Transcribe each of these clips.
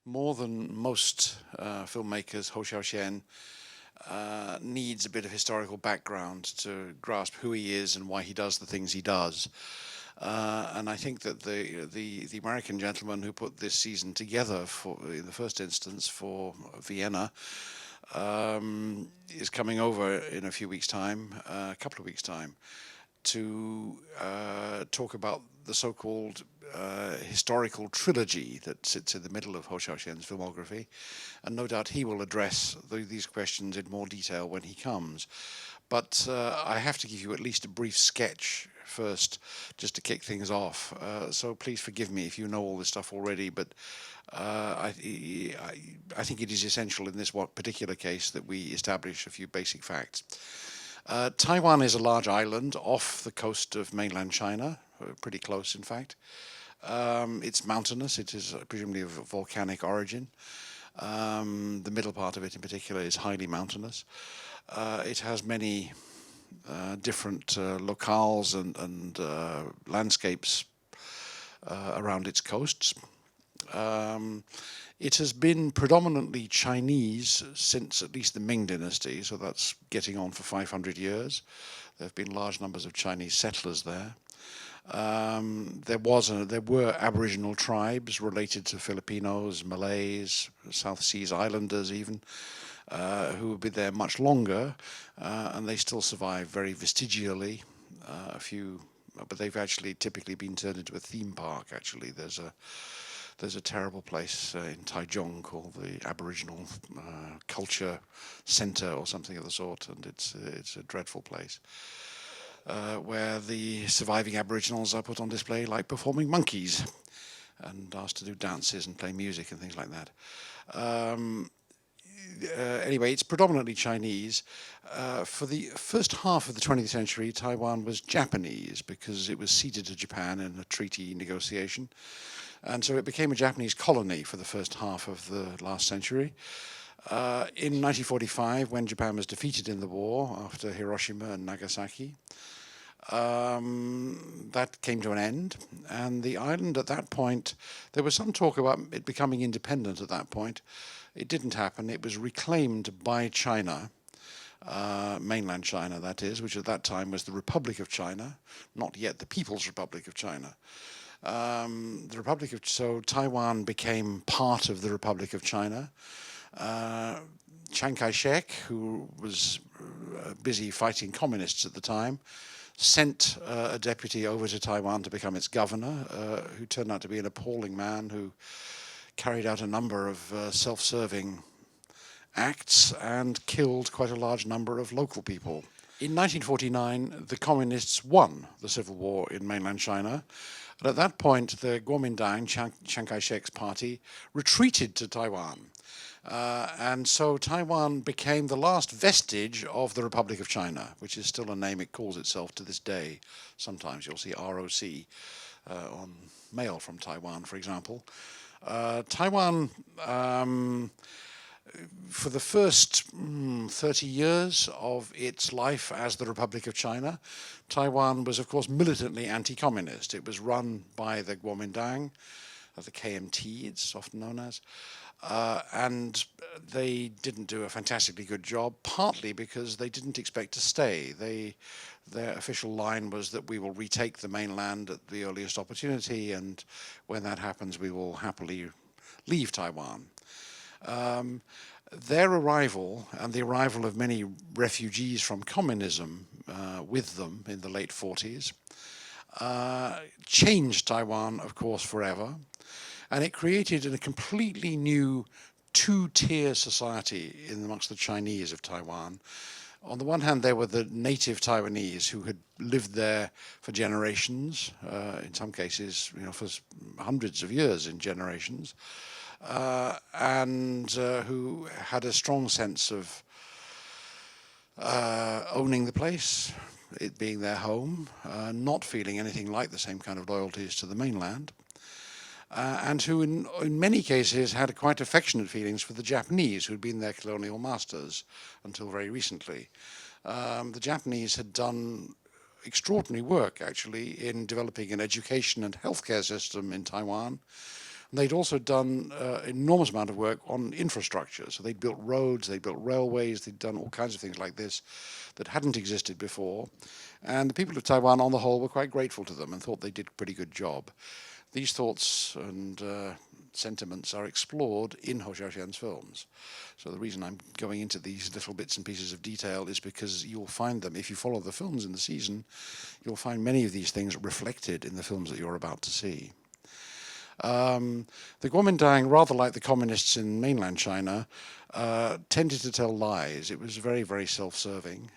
More than most filmmakers, Hou Hsiao-Hsien needs a bit of historical background to grasp who he is and why he does the things he does. And I think that the American gentleman who put this season together for in the first instance for Vienna is coming over in a few weeks' time, a couple of weeks' time, to talk about the so-called historical trilogy that sits in the middle of Hou Hsiao-Hsien's filmography, and no doubt he will address these questions in more detail when he comes. But I have to give you at least a brief sketch first, just to kick things off. So please forgive me if you know all this stuff already, but I think it is essential in this particular case that we establish a few basic facts. Taiwan is a large island off the coast of mainland China, pretty close in fact. It's mountainous, it is presumably of volcanic origin. The middle part of it in particular is highly mountainous. It has many different locales and landscapes around its coasts. It has been predominantly Chinese since at least the Ming Dynasty, so that's getting on for 500 years. There have been large numbers of Chinese settlers there. There were Aboriginal tribes related to Filipinos, Malays, South Seas Islanders even, who have been there much longer, and they still survive very vestigially. But they've actually typically been turned into a theme park. Actually, there's a terrible place in Taichung called the Aboriginal Culture Center or something of the sort, and it's a dreadful place where the surviving Aboriginals are put on display like performing monkeys and asked to do dances and play music and things like that. Anyway, it's predominantly Chinese. For the first half of the 20th century, Taiwan was Japanese because it was ceded to Japan in a treaty negotiation. And so it became a Japanese colony for the first half of the last century. In 1945, when Japan was defeated in the war after Hiroshima and Nagasaki, that came to an end. And the island at that point, there was some talk about it becoming independent at that point. It didn't happen. It was reclaimed by China, mainland China, that is, which at that time was the Republic of China, not yet the People's Republic of China. So Taiwan became part of the Republic of China. Chiang Kai-shek, who was busy fighting communists at the time, sent a deputy over to Taiwan to become its governor, who turned out to be an appalling man who carried out a number of self-serving acts and killed quite a large number of local people. In 1949, the communists won the civil war in mainland China. And at that point, the Kuomintang, Chiang Kai-shek's party, retreated to Taiwan. And so Taiwan became the last vestige of the Republic of China, which is still a name it calls itself to this day. Sometimes you'll see ROC on mail from Taiwan, for example. Taiwan, for the first 30 years of its life as the Republic of China, Taiwan was, of course, militantly anti-communist. It was run by the Kuomintang, the KMT, it's often known as, and they didn't do a fantastically good job, partly because they didn't expect to stay. Their official line was that we will retake the mainland at the earliest opportunity, and when that happens, we will happily leave Taiwan. Their arrival and the arrival of many refugees from communism with them in the late 40s changed Taiwan, of course, forever. And it created a completely new two-tier society amongst the Chinese of Taiwan. On the one hand, there were the native Taiwanese who had lived there for generations, in some cases, for hundreds of years in generations. And who had a strong sense of owning the place, it being their home, not feeling anything like the same kind of loyalties to the mainland, and who in many cases had quite affectionate feelings for the Japanese, who'd been their colonial masters until very recently. The Japanese had done extraordinary work, actually, in developing an education and healthcare system in Taiwan, And they'd also done enormous amount of work on infrastructure. So they'd built roads, they'd built railways, they'd done all kinds of things like this that hadn't existed before. And the people of Taiwan, on the whole, were quite grateful to them and thought they did a pretty good job. These thoughts and sentiments are explored in Hou Hsiao-Hsien's films. So the reason I'm going into these little bits and pieces of detail is because you'll find them, if you follow the films in the season, you'll find many of these things reflected in the films that you're about to see. The Kuomintang, rather like the communists in mainland China, tended to tell lies. It was very, very self-serving.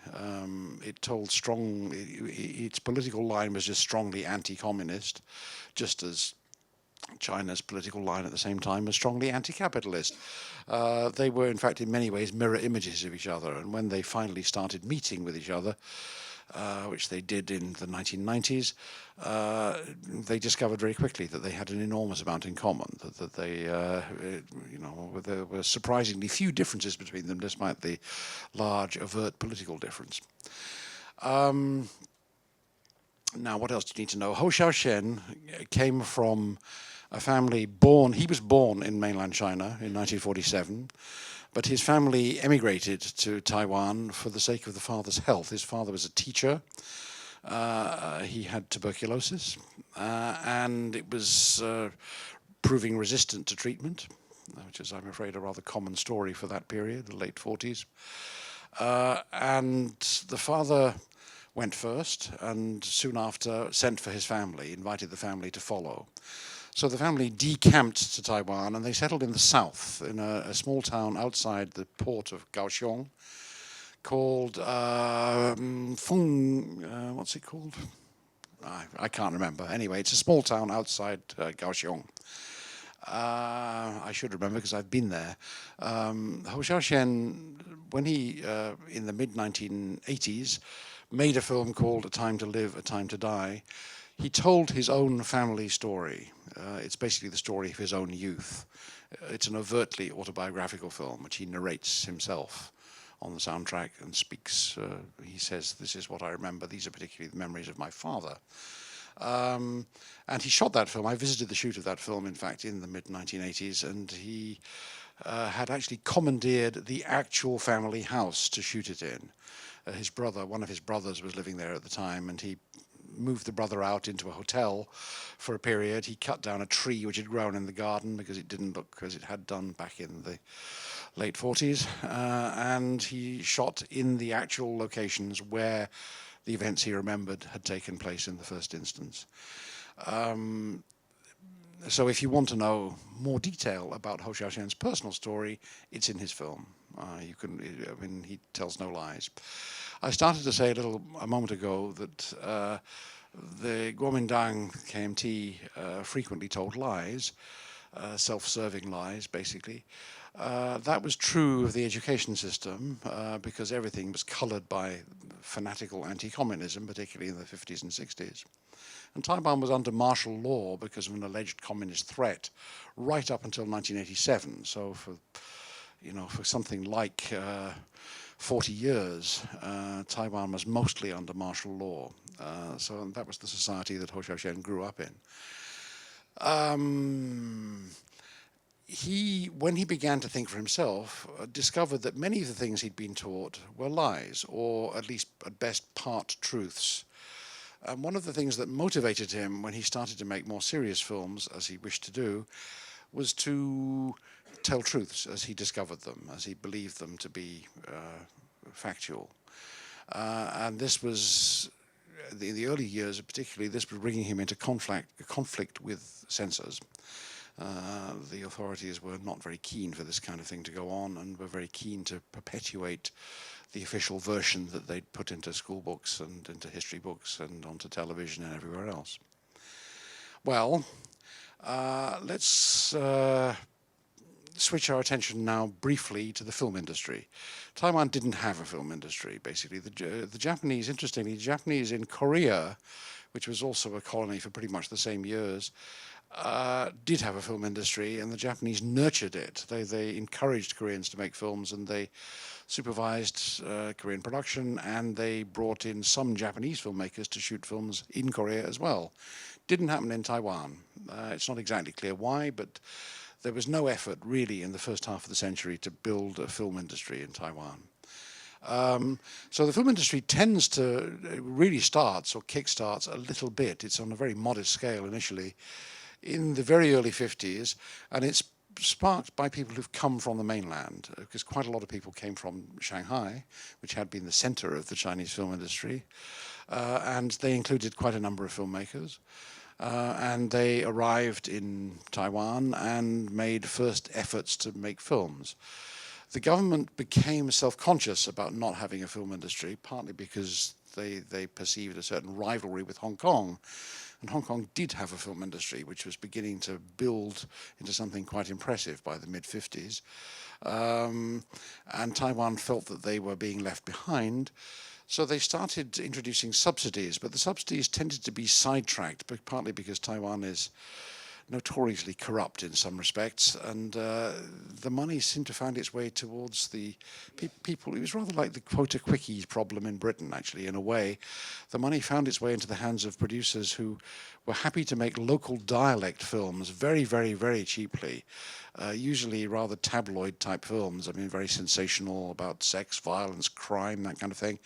It told its political line was just strongly anti-communist, just as China's political line at the same time was strongly anti-capitalist. They were, in fact, in many ways mirror images of each other, and when they finally started meeting with each other, which they did in the 1990s, they discovered very quickly that they had an enormous amount in common, that they, there were surprisingly few differences between them, despite the large, overt political difference. Now, what else do you need to know? Hou Hsiao-Hsien came from a family he was born in mainland China in 1947, but his family emigrated to Taiwan for the sake of the father's health. His father was a teacher. He had tuberculosis, and it was proving resistant to treatment, which is, I'm afraid, a rather common story for that period, the late 40s. And the father went first, and soon after sent for his family, invited the family to follow. So the family decamped to Taiwan, and they settled in the south, in a small town outside the port of Kaohsiung, called what's it called? I can't remember. Anyway, it's a small town outside Kaohsiung. I should remember because I've been there. Hou Hsiao-Hsien, when he, in the mid-1980s, made a film called A Time to Live, A Time to Die, he told his own family story. It's basically the story of his own youth. It's an overtly autobiographical film, which he narrates himself on the soundtrack and speaks. He says, "This is what I remember. These are particularly the memories of my father." And he shot that film. I visited the shoot of that film, in fact, in the mid-1980s, and he had actually commandeered the actual family house to shoot it in. One of his brothers was living there at the time, and he moved the brother out into a hotel for a period. He cut down a tree which had grown in the garden because it didn't look as it had done back in the late 40s, and he shot in the actual locations where the events he remembered had taken place in the first instance. So if you want to know more detail about Hou Hsiao-Hsien's personal story, it's in his film. He tells no lies. I started to say a moment ago that the Kuomintang KMT frequently told lies, self-serving lies, basically. That was true of the education system because everything was colored by fanatical anti-communism, particularly in the 50s and 60s. And Taiwan was under martial law because of an alleged communist threat right up until 1987. So for something like 40 years, Taiwan was mostly under martial law. So that was the society that Hou Hsiao-Hsien grew up in. When he began to think for himself, discovered that many of the things he'd been taught were lies, or at least at best part truths. And one of the things that motivated him when he started to make more serious films, as he wished to do, was to tell truths as he discovered them, as he believed them to be factual. And this was, in the early years particularly, this was bringing him into conflict with censors. The authorities were not very keen for this kind of thing to go on, and were very keen to perpetuate the official version that they'd put into school books and into history books and onto television and everywhere else. Well, let's switch our attention now briefly to the film industry. Taiwan didn't have a film industry, basically. The Japanese, interestingly, the Japanese in Korea, which was also a colony for pretty much the same years, did have a film industry, and the Japanese nurtured it. They encouraged Koreans to make films, and they supervised Korean production, and they brought in some Japanese filmmakers to shoot films in Korea as well. Didn't happen in Taiwan. It's not exactly clear why, but there was no effort really in the first half of the century to build a film industry in Taiwan. So the film industry tends to really starts or kickstarts a little bit. It's on a very modest scale initially in the very early 50s, and it's sparked by people who've come from the mainland, because quite a lot of people came from Shanghai, which had been the center of the Chinese film industry, and they included quite a number of filmmakers. And they arrived in Taiwan and made first efforts to make films. The government became self-conscious about not having a film industry, partly because they perceived a certain rivalry with Hong Kong. And Hong Kong did have a film industry, which was beginning to build into something quite impressive by the mid-50s. And Taiwan felt that they were being left behind. So they started introducing subsidies, but the subsidies tended to be sidetracked, but partly because Taiwan is notoriously corrupt in some respects, and the money seemed to find its way towards the people. It was rather like the quota quickies problem in Britain, actually, in a way. The money found its way into the hands of producers who were happy to make local dialect films very, very, very cheaply, usually rather tabloid-type films, I mean, very sensational about sex, violence, crime, that kind of thing,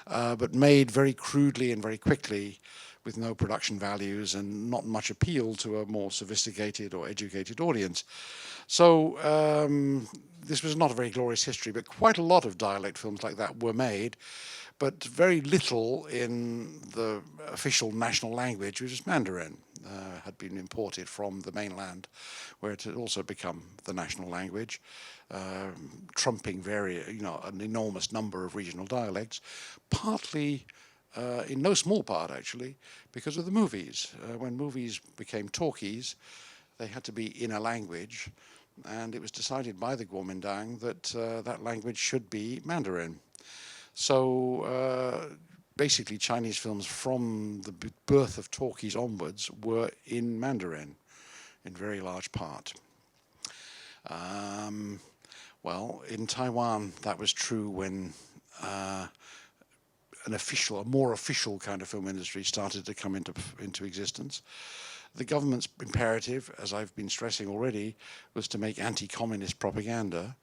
but made very crudely and very quickly, with no production values and not much appeal to a more sophisticated or educated audience. So this was not a very glorious history, but quite a lot of dialect films like that were made, but very little in the official national language, which is Mandarin, had been imported from the mainland, where it had also become the national language, trumping an enormous number of regional dialects, partly in no small part, actually, because of the movies. When movies became talkies, they had to be in a language, and it was decided by the Kuomintang that that language should be Mandarin. So basically, Chinese films from the birth of talkies onwards were in Mandarin, in very large part. Well, in Taiwan, that was true when a more official kind of film industry started to come into existence. The government's imperative, as I've been stressing already, was to make anti-communist propaganda.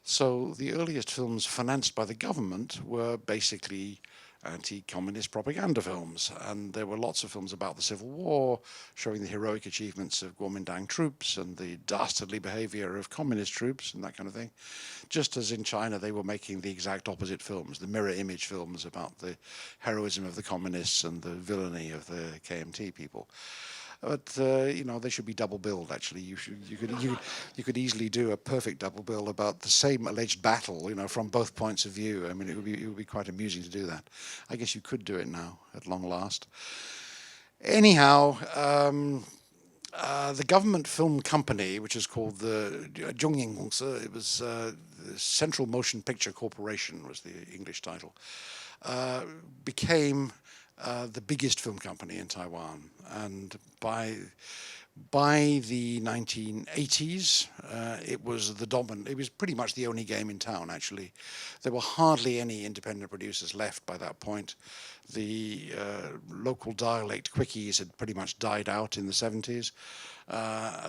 So the earliest films financed by the government were basically anti-communist propaganda films, and there were lots of films about the Civil War, showing the heroic achievements of Kuomintang troops and the dastardly behavior of communist troops and that kind of thing. Just as in China, they were making the exact opposite films, the mirror image films about the heroism of the communists and the villainy of the KMT people. But they should be double billed. Actually, you could easily do a perfect double bill about the same alleged battle, from both points of view. I mean, it would be quite amusing to do that. I guess you could do it now, at long last. Anyhow, the government film company, which is called the Zhongying, it was the Central Motion Picture Corporation, was the English title, became the biggest film company in Taiwan, and by the 1980s, it was it was pretty much the only game in town, actually. There were hardly any independent producers left by that point. The local dialect quickies had pretty much died out in the 70s.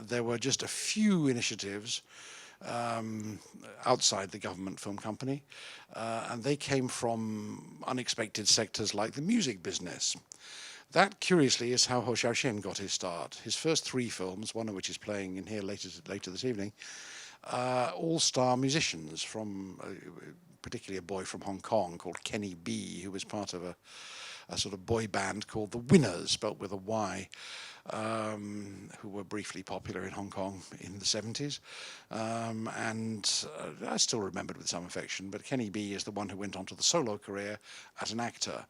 There were just a few initiatives outside the government film company, and they came from unexpected sectors like the music business. That, curiously, is how Hou Hsiao-Hsien got his start. His first 3 films, one of which is playing in here later this evening, all-star musicians from, particularly a boy from Hong Kong called Kenny B, who was part of a sort of boy band called The Winners, spelt with a Y, who were briefly popular in Hong Kong in the 70s. And I still remembered with some affection, but Kenny B is the one who went on to the solo career as an actor.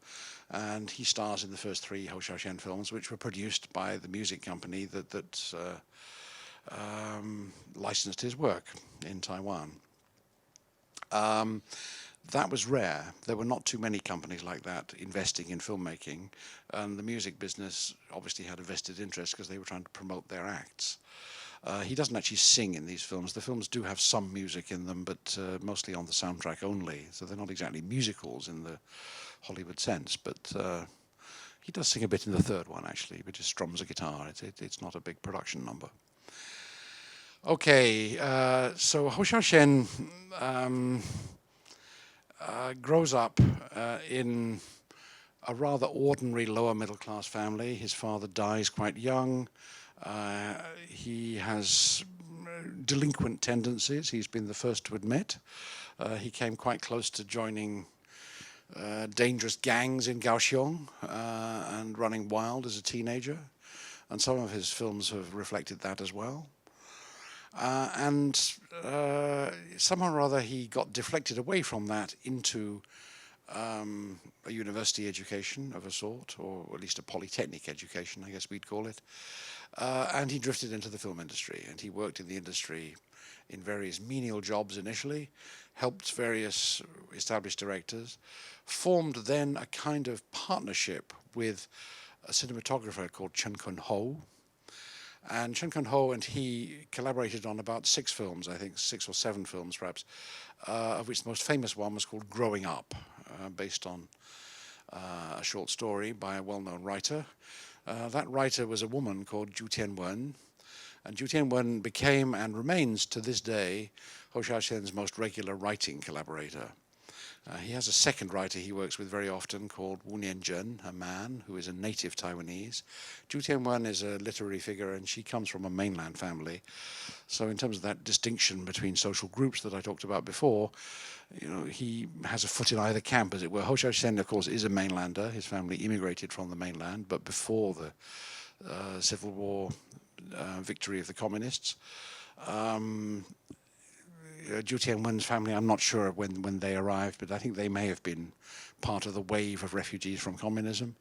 And he stars in the first 3 Hou Hsiao-Hsien films, which were produced by the music company that licensed his work in Taiwan. That was rare. There were not too many companies like that investing in filmmaking, and the music business obviously had a vested interest because they were trying to promote their acts. He doesn't actually sing in these films. The films do have some music in them, but mostly on the soundtrack only. So they're not exactly musicals in the Hollywood sense. But he does sing a bit in the third one, actually, but just strums a guitar. It's not a big production number. Okay, so Hou Hsiao-Hsien grows up in a rather ordinary lower middle class family. His father dies quite young. He has delinquent tendencies, he's been the first to admit. He came quite close to joining dangerous gangs in Kaohsiung and running wild as a teenager. And some of his films have reflected that as well. And somehow or other he got deflected away from that into a university education of a sort, or at least a polytechnic education, I guess we'd call it. And he drifted into the film industry, and he worked in the industry in various menial jobs initially, helped various established directors, formed then a kind of partnership with a cinematographer called Chen Kun-ho. And Chen Kun-ho and he collaborated on about 6 films, I think 6 or 7 films perhaps, of which the most famous one was called Growing Up, based on a short story by a well-known writer. That writer was a woman called Zhu Tianwen, and Zhu Tianwen became and remains to this day Hou Hsiao-Hsien's most regular writing collaborator. He has a second writer he works with very often called Wu Nianzhen, a man who is a native Taiwanese. Zhu Tianwen is a literary figure, and she comes from a mainland family. So in terms of that distinction between social groups that I talked about before, you know, he has a foot in either camp, as it were. Hou Hsiao-Hsien, of course, is a mainlander. His family immigrated from the mainland, but before the Civil War victory of the communists. Zhu Tianwen's family, I'm not sure when they arrived, but I think they may have been part of the wave of refugees from communism.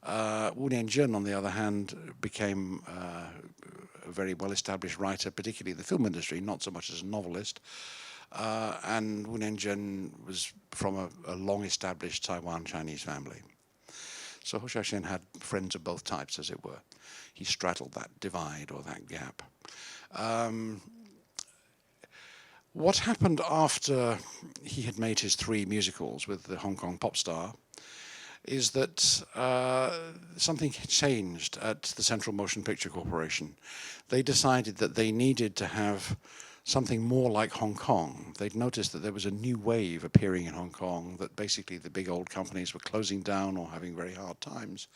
Wu Nianzhen, on the other hand, became a very well-established writer, particularly in the film industry, not so much as a novelist. And Wu Nianzhen was from a long-established Taiwan Chinese family. So Hou Hsiao-Hsien had friends of both types, as it were. He straddled that divide or that gap. What happened after he had made his 3 musicals with the Hong Kong pop star is that something changed at the Central Motion Picture Corporation. They decided that they needed to have something more like Hong Kong. They'd noticed that there was a new wave appearing in Hong Kong, that basically the big old companies were closing down or having very hard times,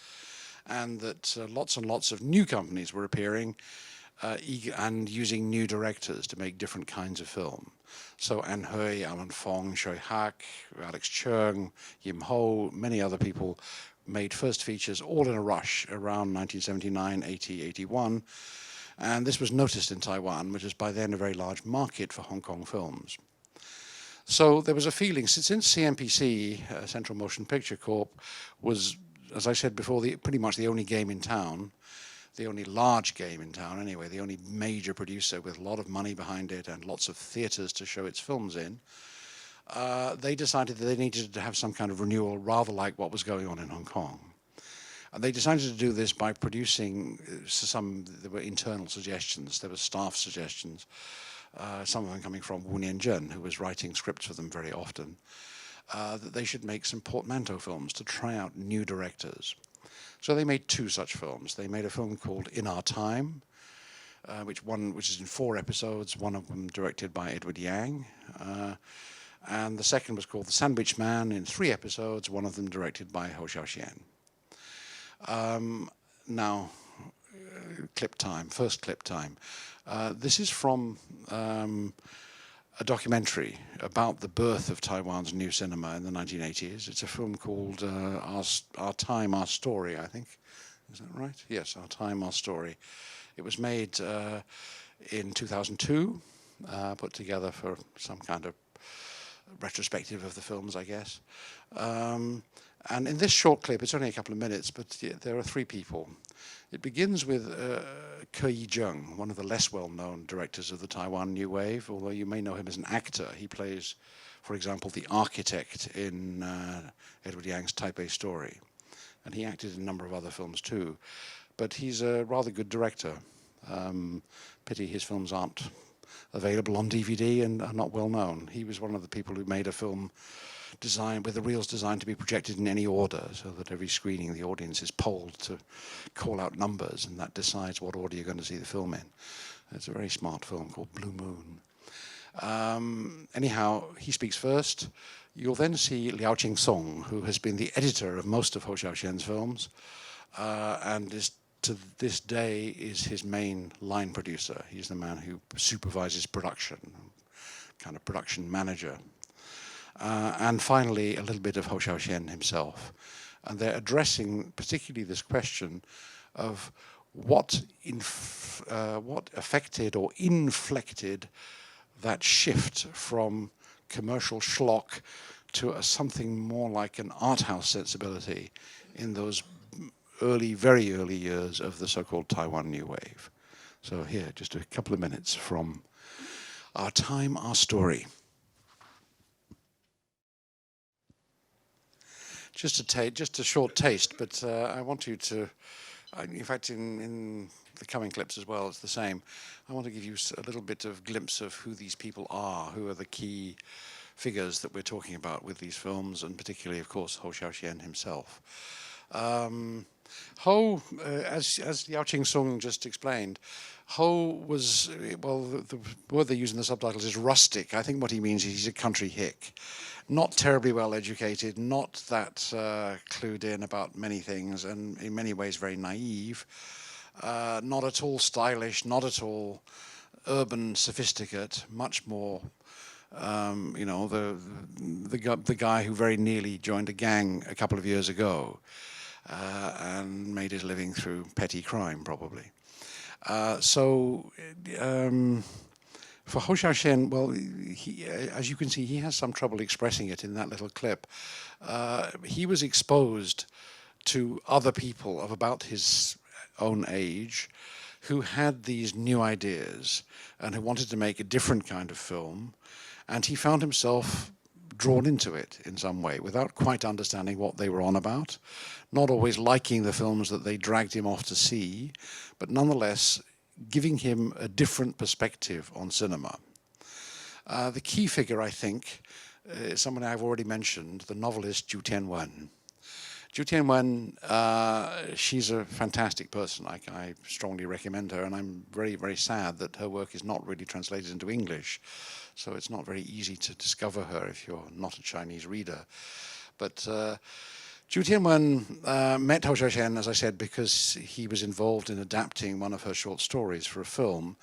and that lots and lots of new companies were appearing and using new directors to make different kinds of film. So An Hui, Alan Fong, Shui Hak, Alex Cheung, Yim Ho, many other people made first features all in a rush around 1979, 80, 81. And this was noticed in Taiwan, which was by then a very large market for Hong Kong films. So there was a feeling, since CMPC, Central Motion Picture Corp, was, as I said before, pretty much the only game in town, the only large game in town anyway, the only major producer with a lot of money behind it and lots of theatres to show its films in, they decided that they needed to have some kind of renewal, rather like what was going on in Hong Kong. And they decided to do this by producing there were internal suggestions, there were staff suggestions, some of them coming from Wu Nianzhen, who was writing scripts for them very often, that they should make some portmanteau films to try out new directors. So they made 2 such films. They made a film called In Our Time, which is in 4 episodes, one of them directed by Edward Yang, and the second was called The Sandwich Man, in 3 episodes, one of them directed by Hou Hsiao-Hsien. Now, first clip time. This is from a documentary about the birth of Taiwan's new cinema in the 1980s. It's a film called Our Time, Our Story, I think. Is that right? Yes, Our Time, Our Story. It was made in 2002, put together for some kind of retrospective of the films, I guess. And in this short clip, it's only a couple of minutes, but there are 3 people. It begins with Ke Yi-jung, one of the less well-known directors of the Taiwan New Wave, although you may know him as an actor. He plays, for example, the architect in Edward Yang's Taipei Story. And he acted in a number of other films too. But he's a rather good director. Pity his films aren't available on DVD and are not well known. He was one of the people who made a film designed with the reels designed to be projected in any order, so that every screening the audience is polled to call out numbers, and that decides what order you're going to see the film in. It's a very smart film called Blue Moon. Anyhow, he speaks first. You'll then see Liao Qing-sung, who has been the editor of most of Hou Hsiao-Hsien's films, and is to this day is his main line producer. He's the man who supervises production, kind of production manager. And finally, a little bit of Hou Hsiao-Hsien himself. And they're addressing particularly this question of what affected or inflected that shift from commercial schlock to something more like an art house sensibility in those very early years of the so-called Taiwan New Wave. So here, just a couple of minutes from Our Time, Our Story. Just a short taste, but I want you to, in fact, in the coming clips as well, it's the same. I want to give you a little bit of glimpse of who these people are, who are the key figures that we're talking about with these films, and particularly, of course, Hou Hsiao-Hsien himself. Hou, as Liao Qing-sung just explained, Hou was, well, the word they use in the subtitles is rustic. I think what he means is he's a country hick. Not terribly well educated, not that clued in about many things, and in many ways very naive. Not at all stylish, not at all urban sophisticate, much more, you know, the guy who very nearly joined a gang a couple of years ago and made his living through petty crime, probably. For Hou Hsiao-Hsien, well, as you can see, he has some trouble expressing it in that little clip. He was exposed to other people of about his own age who had these new ideas and who wanted to make a different kind of film, and he found himself drawn into it in some way without quite understanding what they were on about, not always liking the films that they dragged him off to see, but nonetheless giving him a different perspective on cinema. The key figure, I think, is someone I've already mentioned, the novelist Zhu Tianwen. Zhu Tianwen, she's a fantastic person. I strongly recommend her, and I'm very, very sad that her work is not really translated into English, so it's not very easy to discover her if you're not a Chinese reader. But Zhu Tianwen met Hou Hsiao-Hsien, as I said, because he was involved in adapting one of her short stories for a film.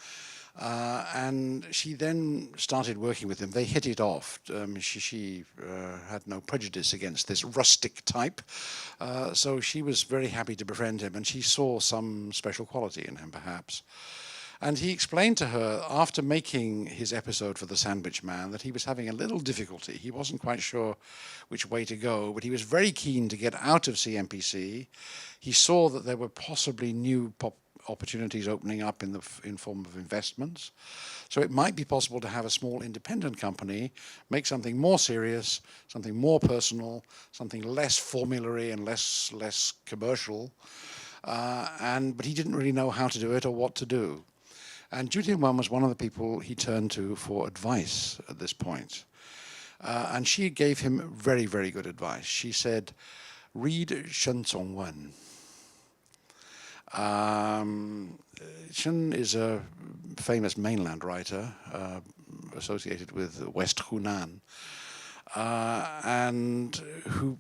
And she then started working with him. They hit it off. She had no prejudice against this rustic type. So she was very happy to befriend him, and she saw some special quality in him, perhaps. And he explained to her, after making his episode for The Sandwich Man, that he was having a little difficulty. He wasn't quite sure which way to go, but he was very keen to get out of CMPC. He saw that there were possibly new opportunities opening up in form of investments. So it might be possible to have a small independent company make something more serious, something more personal, something less formulary and less commercial. But he didn't really know how to do it or what to do. And Zhu Tianwen was one of the people he turned to for advice at this point. And she gave him very, very good advice. She said, read Shen Zongwen. Shen is a famous mainland writer associated with West Hunan, and who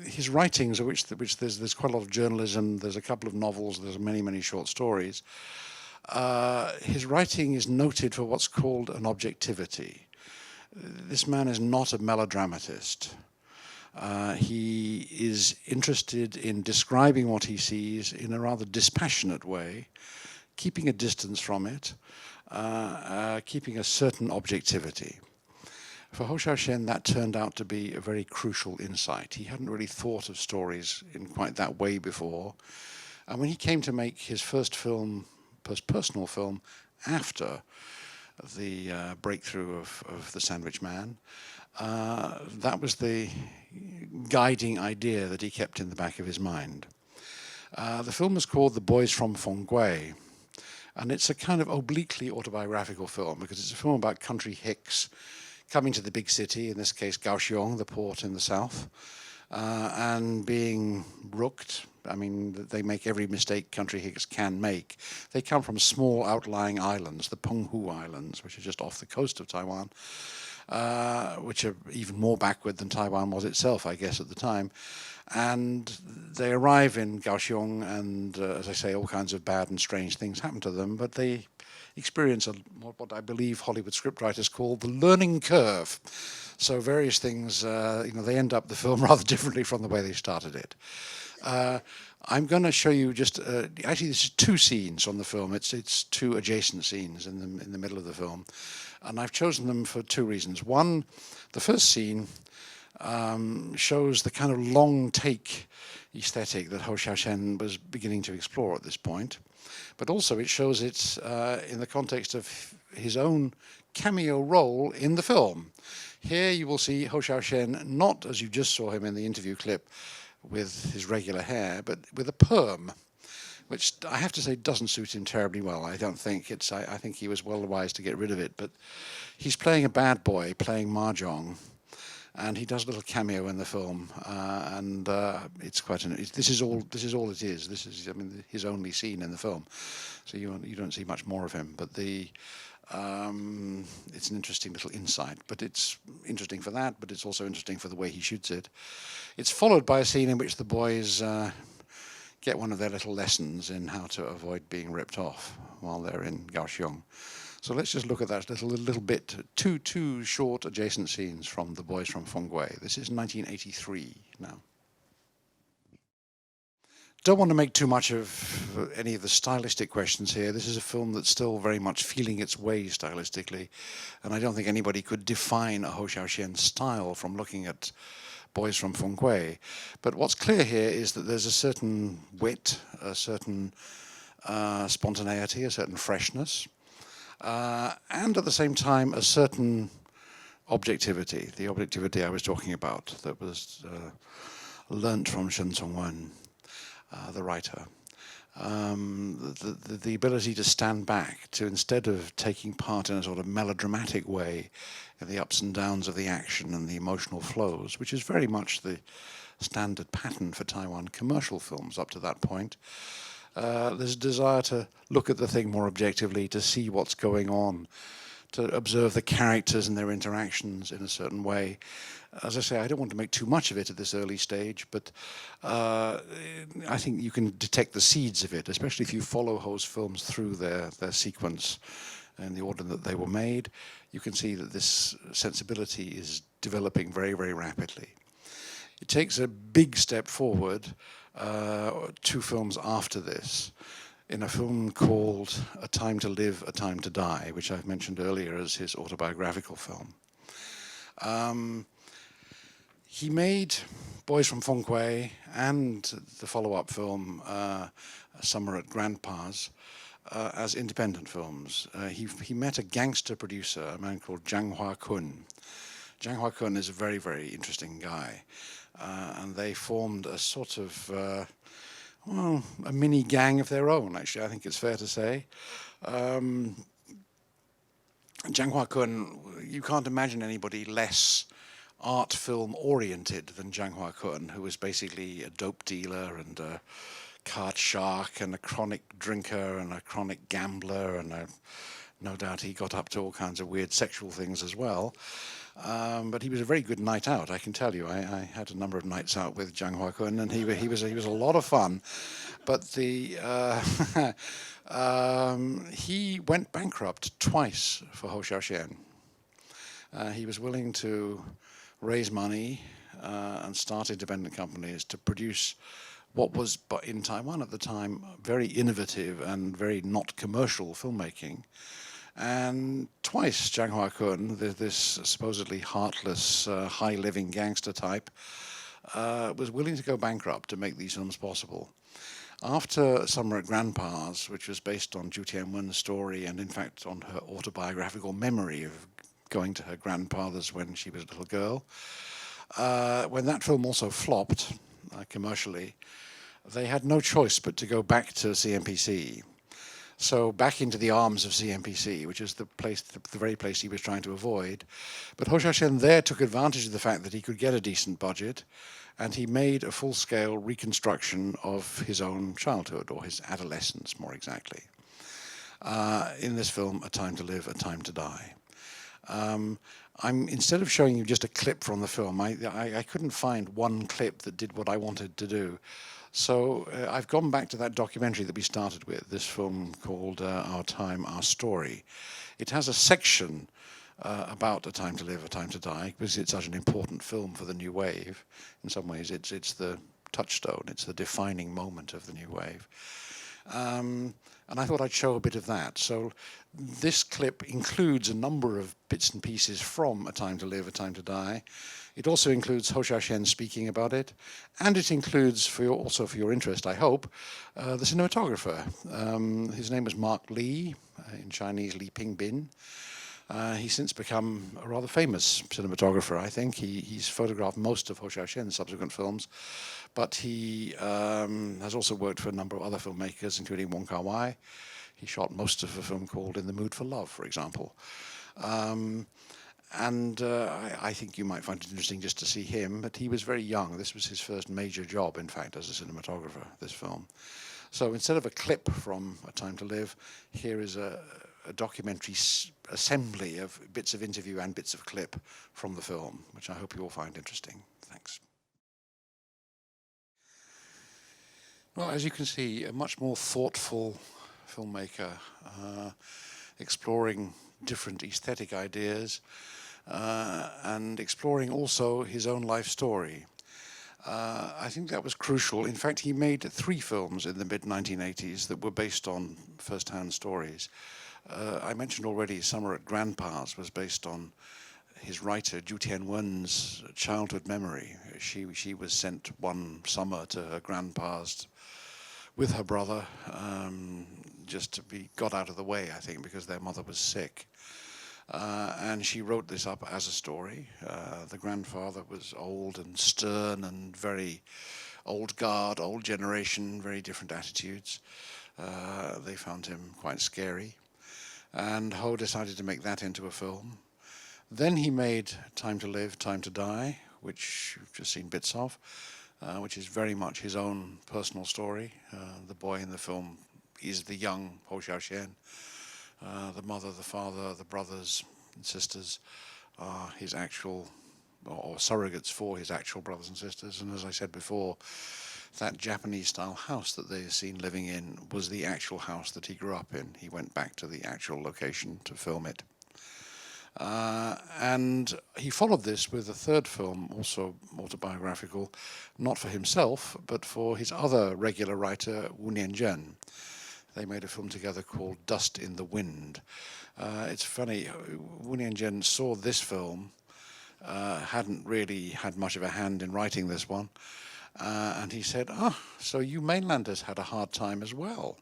his writings, which there's quite a lot of journalism, there's a couple of novels, there's many, many short stories. His writing is noted for what's called an objectivity. This man is not a melodramatist. He is interested in describing what he sees in a rather dispassionate way, keeping a distance from it, keeping a certain objectivity. For Hou Hsiao-Hsien, that turned out to be a very crucial insight. He hadn't really thought of stories in quite that way before. And when he came to make his first personal film after the breakthrough of The Sandwich Man, that was the guiding idea that he kept in the back of his mind. The film is called The Boys from Fenggui, And it's a kind of obliquely autobiographical film because it's a film about country hicks coming to the big city, in this case Kaohsiung, the port in the south, and being rooked. I mean, they make every mistake country hicks can make. They come from small outlying islands, the Penghu Islands, which are just off the coast of Taiwan, which are even more backward than Taiwan was itself, I guess, at the time. And they arrive in Kaohsiung, and as I say, all kinds of bad and strange things happen to them, but they experience what I believe Hollywood scriptwriters call the learning curve. So various things, they end up the film rather differently from the way they started it. I'm going to show you just actually this is two scenes from the film. It's two adjacent scenes in the middle of the film, and I've chosen them for two reasons. One, the first scene shows the kind of long take aesthetic that Hou Hsiao-Hsien was beginning to explore at this point, but also it shows it in the context of his own cameo role in the film. Here you will see Hou Hsiao-Hsien not as you just saw him in the interview clip with his regular hair, but with a perm, which I have to say doesn't suit him terribly well. I don't think it's. I think he was well wise to get rid of it. But he's playing a bad boy, playing mahjong, and he does a little cameo in the film, and it's quite an. This is all it is. This is, I mean, his only scene in the film, so you don't see much more of him. But it's an interesting little insight, but it's interesting for that, but it's also interesting for the way he shoots it. It's followed by a scene in which the boys get one of their little lessons in how to avoid being ripped off while they're in Kaohsiung. So let's just look at that little bit, two short adjacent scenes from The Boys from Fenghui. This is 1983 now. Don't want to make too much of any of the stylistic questions here. This is a film that's still very much feeling its way stylistically, and I don't think anybody could define a Hou Hsiao-Hsien style from looking at Boys from Fenghui. But what's clear here is that there's a certain wit, a certain spontaneity, a certain freshness, and at the same time a certain objectivity, the objectivity I was talking about that was learnt from Shen Congwen, the writer. The ability to stand back, to instead of taking part in a sort of melodramatic way in the ups and downs of the action and the emotional flows, which is very much the standard pattern for Taiwan commercial films up to that point. There's a desire to look at the thing more objectively, to see what's going on, to observe the characters and their interactions in a certain way. As I say, I don't want to make too much of it at this early stage, but I think you can detect the seeds of it, especially if you follow Hou's films through their sequence and the order that they were made. You can see that this sensibility is developing very, very rapidly. It takes a big step forward 2 films after this, in a film called A Time to Live, A Time to Die, which I've mentioned earlier as his autobiographical film. He made Boys from Fenghui and the follow-up film Summer at Grandpa's as independent films. He met a gangster producer, a man called Zhang Hua-kun. Zhang Hua-kun is a very, very interesting guy. And they formed a sort of, a mini gang of their own, actually, I think it's fair to say. Zhang Hua-kun, you can't imagine anybody less art film oriented than Zhang Hua-kun, who was basically a dope dealer and a card shark and a chronic drinker and a chronic gambler, and no doubt he got up to all kinds of weird sexual things as well. But he was a very good night out, I can tell you. I had a number of nights out with Zhang Hua-kun, and he was a lot of fun. But he went bankrupt twice for Hou Hsiao-Hsien. He was willing to raise money and start independent companies to produce what was, in Taiwan at the time, very innovative and very not commercial filmmaking. And twice Zhang Hua-kun, this supposedly heartless, high-living gangster type, was willing to go bankrupt to make these films possible. After Summer at Grandpa's, which was based on Zhu Tianwen's story and in fact on her autobiographical memory of going to her grandfather's when she was a little girl, when that film also flopped commercially, they had no choice but to go back to CMPC. So back into the arms of CMPC, which is the place, the very place he was trying to avoid. But Hou Hsiao-Hsien there took advantage of the fact that he could get a decent budget, and he made a full-scale reconstruction of his own childhood, or his adolescence more exactly. In this film, A Time to Live, A Time to Die. Instead of showing you just a clip from the film, I couldn't find one clip that did what I wanted to do. So I've gone back to that documentary that we started with, this film called Our Time, Our Story. It has a section about A Time to Live, A Time to Die, because it's such an important film for the New Wave. In some ways, it's the touchstone, it's the defining moment of the New Wave. And I thought I'd show a bit of that. So this clip includes a number of bits and pieces from A Time to Live, A Time to Die. It also includes Hou Hsiao-Hsien speaking about it, and it includes, also for your interest, I hope, the cinematographer. His name is Mark Lee, in Chinese Li Pingbin. He's since become a rather famous cinematographer, I think. He's photographed most of Hou Hsiao-Hsien's subsequent films, but he has also worked for a number of other filmmakers, including Wong Kar-wai. He shot most of a film called In the Mood for Love, for example. I think you might find it interesting just to see him, but he was very young. This was his first major job, in fact, as a cinematographer, this film. So instead of a clip from A Time to Live, here is a documentary assembly of bits of interview and bits of clip from the film, which I hope you all find interesting. Thanks. Well, as you can see, a much more thoughtful filmmaker, exploring different aesthetic ideas, and exploring also his own life story. I think that was crucial. In fact, he made 3 films in the mid-1980s that were based on first-hand stories. I mentioned already Summer at Grandpa's was based on his writer, Ju Tianwen's childhood memory. She was sent one summer to her grandpa's with her brother, just to be got out of the way, I think, because their mother was sick. And she wrote this up as a story. The grandfather was old and stern and very old guard, old generation, very different attitudes. They found him quite scary. And Hou decided to make that into a film. Then he made Time to Live, Time to Die, which you've just seen bits of, which is very much his own personal story. The boy in the film is the young Hou Hsiao-Hsien. The mother, the father, the brothers and sisters are his actual, or surrogates for his actual brothers and sisters. And as I said before, that Japanese-style house that they're seen living in was the actual house that he grew up in. He went back to the actual location to film it. And he followed this with a third film, also autobiographical, not for himself, but for his other regular writer, Wu Nianzhen. They made a film together called Dust in the Wind. It's funny, Wu Nianzhen saw this film, hadn't really had much of a hand in writing this one, and he said, so you mainlanders had a hard time as well.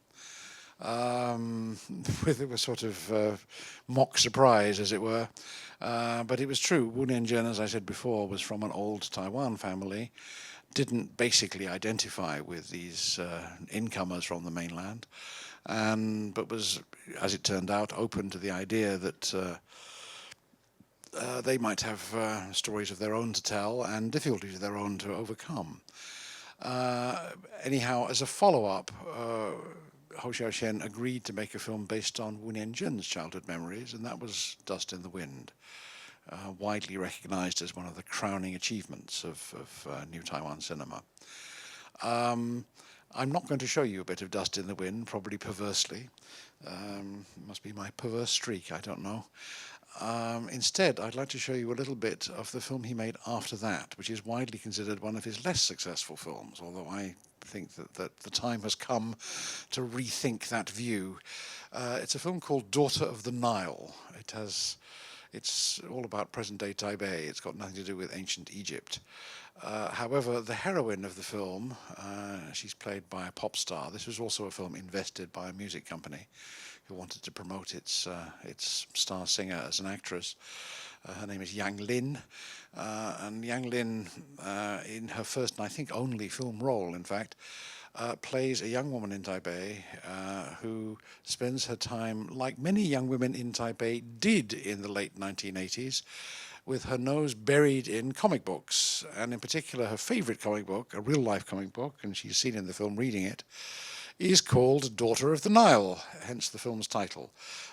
With a sort of mock surprise, as it were. But it was true. Wu Nianzhen, as I said before, was from an old Taiwan family, didn't basically identify with these incomers from the mainland, but was, as it turned out, open to the idea that they might have stories of their own to tell and difficulties of their own to overcome. Anyhow, as a follow-up, Hou Hsiao-Hsien agreed to make a film based on Wu Nianzhen's childhood memories, and that was Dust in the Wind, widely recognized as one of the crowning achievements of New Taiwan cinema. I'm not going to show you a bit of Dust in the Wind, probably perversely. Must be my perverse streak, I don't know. Instead, I'd like to show you a little bit of the film he made after that, which is widely considered one of his less successful films, although I think that the time has come to rethink that view. It's a film called Daughter of the Nile. It's all about present-day Taipei. It's got nothing to do with ancient Egypt. However, the heroine of the film, she's played by a pop star. This was also a film invested by a music company who wanted to promote its star singer as an actress. Her name is Yang Lin, and Yang Lin, in her first and I think only film role, in fact, plays a young woman in Taipei who spends her time, like many young women in Taipei did in the late 1980s, with her nose buried in comic books, and in particular her favorite comic book, a real-life comic book, and she's seen in the film reading it, is called Daughter of the Nile, hence the film's title.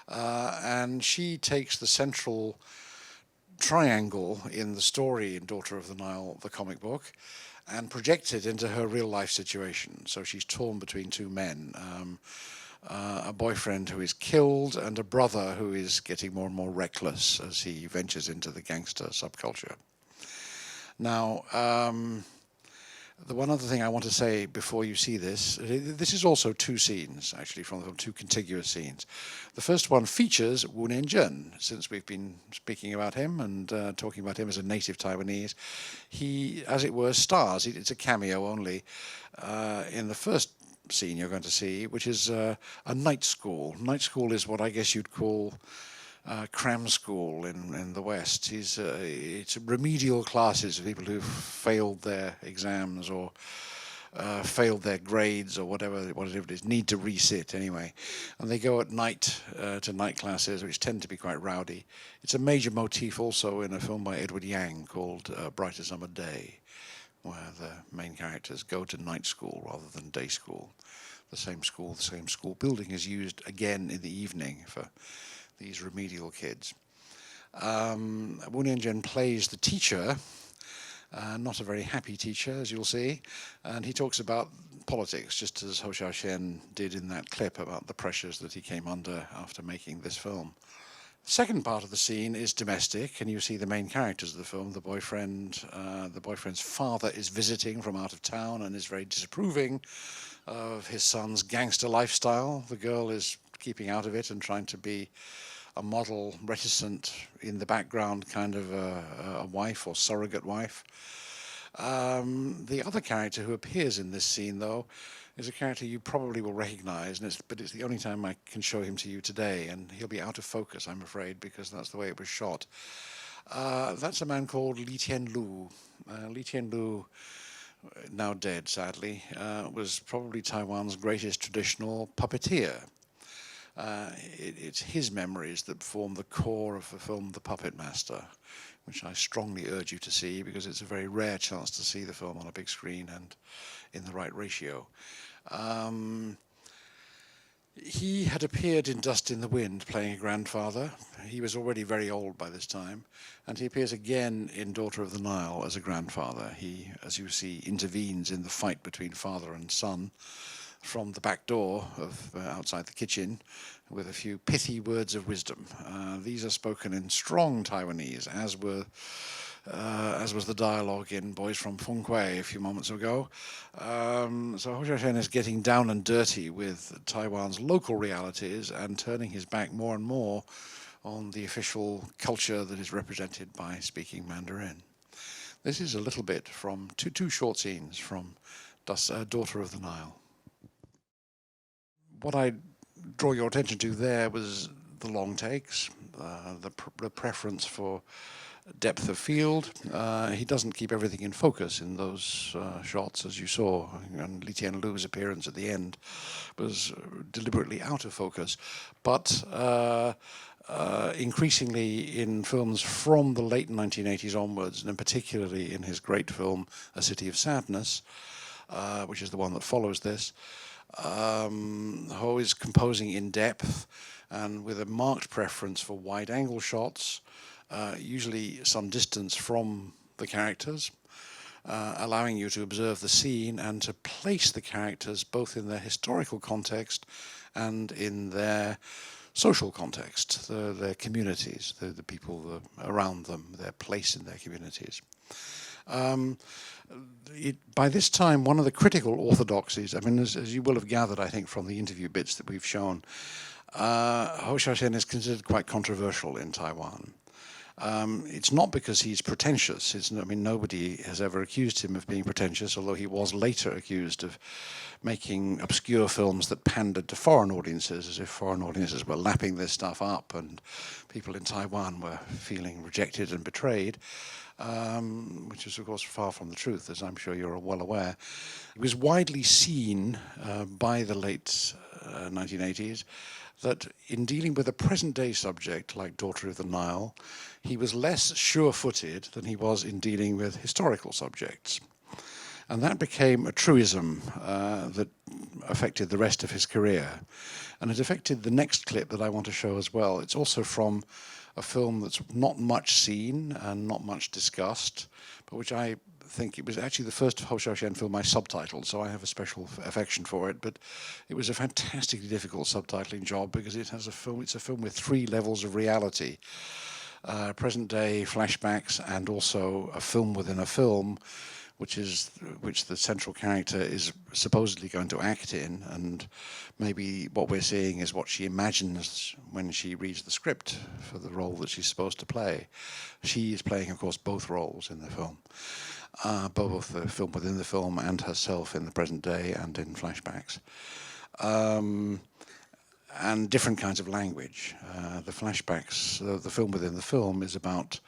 And she takes the central triangle in the story in Daughter of the Nile, the comic book, and projects it into her real-life situation. So she's torn between two men, a boyfriend who is killed and a brother who is getting more and more reckless as he ventures into the gangster subculture. Now, the one other thing I want to say before you see this is also two scenes, actually, from the film, two contiguous scenes. The first one features Hou Hsiao-Hsien, since we've been speaking about him and talking about him as a native Taiwanese. He, as it were, stars, it's a cameo only, in the first scene you're going to see, which is a night school. Night school is what I guess you'd call cram school in the West. It's remedial classes of people who've failed their exams or failed their grades or whatever it is, need to resit anyway. And they go at night to night classes, which tend to be quite rowdy. It's a major motif also in a film by Edward Yang called Brighter Summer Day, where the main characters go to night school rather than day school. The same school building is used again in the evening for these remedial kids. Hou Hsiao-Hsien plays the teacher, not a very happy teacher, as you'll see, and he talks about politics, just as Hou Hsiao-Hsien did in that clip about the pressures that he came under after making this film. The second part of the scene is domestic, and you see the main characters of the film. The boyfriend's father is visiting from out of town and is very disapproving of his son's gangster lifestyle. The girl is keeping out of it and trying to be a model, reticent, in the background kind of a wife or surrogate wife. The other character who appears in this scene, though, is a character you probably will recognize, but it's the only time I can show him to you today, and he'll be out of focus, I'm afraid, because that's the way it was shot. That's a man called Li Tianlu. Li Tianlu, now dead, sadly, was probably Taiwan's greatest traditional puppeteer. It's his memories that form the core of the film The Puppet Master, which I strongly urge you to see because it's a very rare chance to see the film on a big screen and in the right ratio. He had appeared in Dust in the Wind playing a grandfather. He was already very old by this time, and he appears again in Daughter of the Nile as a grandfather. He, as you see, intervenes in the fight between father and son from the back door of outside the kitchen with a few pithy words of wisdom. These are spoken in strong Taiwanese, as was the dialogue in Boys from Feng Kuei a few moments ago. So Hou Hsiao-Hsien is getting down and dirty with Taiwan's local realities and turning his back more and more on the official culture that is represented by speaking Mandarin. This is a little bit from two short scenes from Daughter of the Nile. What I draw your attention to there was the long takes, the preference for depth of field. He doesn't keep everything in focus in those shots, as you saw, and Li Tianlu's appearance at the end was deliberately out of focus. But increasingly in films from the late 1980s onwards, and particularly in his great film A City of Sadness, which is the one that follows this, Hou is composing in depth and with a marked preference for wide-angle shots, usually some distance from the characters, allowing you to observe the scene and to place the characters both in their historical context and in their social context, their communities, the people around them, their place in their communities. By this time, one of the critical orthodoxies, I mean, as you will have gathered, I think, from the interview bits that we've shown, Hou Hsiao-Hsien is considered quite controversial in Taiwan. It's not because he's pretentious. I mean, nobody has ever accused him of being pretentious, although he was later accused of making obscure films that pandered to foreign audiences, as if foreign audiences were lapping this stuff up and people in Taiwan were feeling rejected and betrayed. which is, of course, far from the truth, as I'm sure you're well aware. It was widely seen by the late 1980s that in dealing with a present-day subject like Daughter of the Nile, he was less sure-footed than he was in dealing with historical subjects. And that became a truism that affected the rest of his career. And it affected the next clip that I want to show as well. It's also from a film that's not much seen and not much discussed, but which I think it was actually the first Hou Hsiao-Hsien film I subtitled, so I have a special affection for it. But it was a fantastically difficult subtitling job because it's a film with 3 levels of reality. Present day flashbacks and also a film within a film, which the central character is supposedly going to act in, and maybe what we're seeing is what she imagines when she reads the script for the role that she's supposed to play. She is playing, of course, both roles in the film, both the film within the film and herself in the present day and in flashbacks. And different kinds of language. The flashbacks, the film within the film is about